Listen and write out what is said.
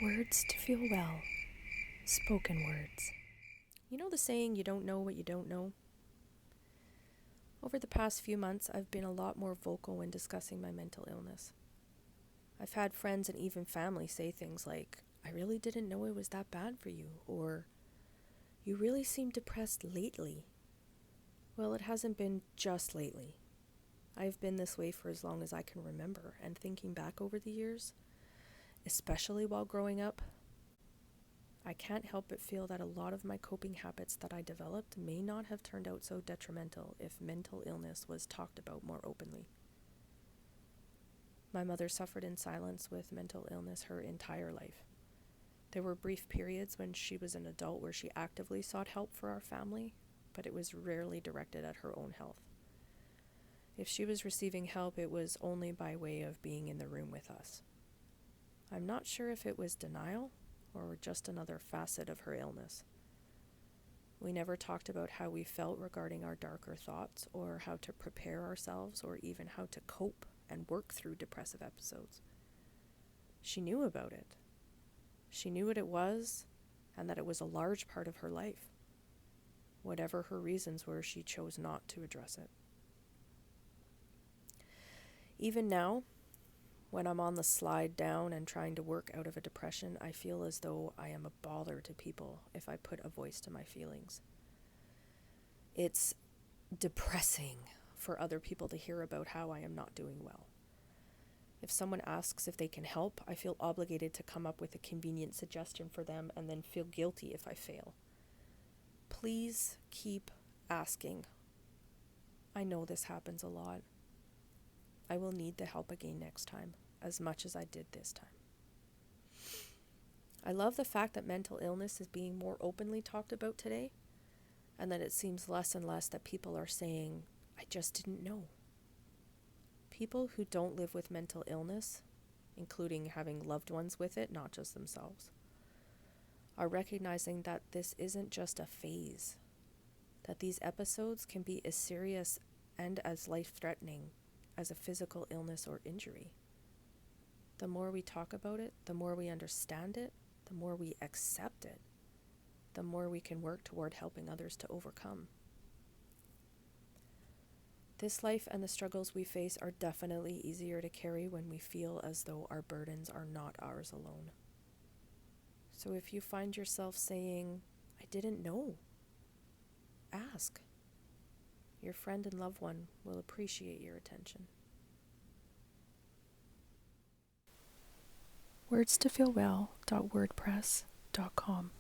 Words to feel well. Spoken words. You know the saying, you don't know what you don't know? Over the past few months, I've been a lot more vocal when discussing my mental illness. I've had friends and even family say things like, I really didn't know it was that bad for you, or you really seem depressed lately. Well, it hasn't been just lately. I've been this way for as long as I can remember, and thinking back over the years, especially while growing up, I can't help but feel that a lot of my coping habits that I developed may not have turned out so detrimental if mental illness was talked about more openly. My mother suffered in silence with mental illness her entire life. There were brief periods when she was an adult where she actively sought help for our family, but it was rarely directed at her own health. If she was receiving help, it was only by way of being in the room with us. I'm not sure if it was denial or just another facet of her illness. We never talked about how we felt regarding our darker thoughts, or how to prepare ourselves, or even how to cope and work through depressive episodes. She knew about it. She knew what it was, and that it was a large part of her life. Whatever her reasons were, she chose not to address it. Even now, when I'm on the slide down and trying to work out of a depression, I feel as though I am a bother to people if I put a voice to my feelings. It's depressing for other people to hear about how I am not doing well. If someone asks if they can help, I feel obligated to come up with a convenient suggestion for them and then feel guilty if I fail. Please keep asking. I know this happens a lot. I will need the help again next time, as much as I did this time. I love the fact that mental illness is being more openly talked about today, and that it seems less and less that people are saying, I just didn't know. People who don't live with mental illness, including having loved ones with it, not just themselves, are recognizing that this isn't just a phase, that these episodes can be as serious and as life-threatening as a physical illness or injury. The more we talk about it, the more we understand it, the more we accept it, the more we can work toward helping others to overcome. This life and the struggles we face are definitely easier to carry when we feel as though our burdens are not ours alone. So if you find yourself saying, I didn't know, ask. Your friend and loved one will appreciate your attention. Wordstofeelwell.wordpress.com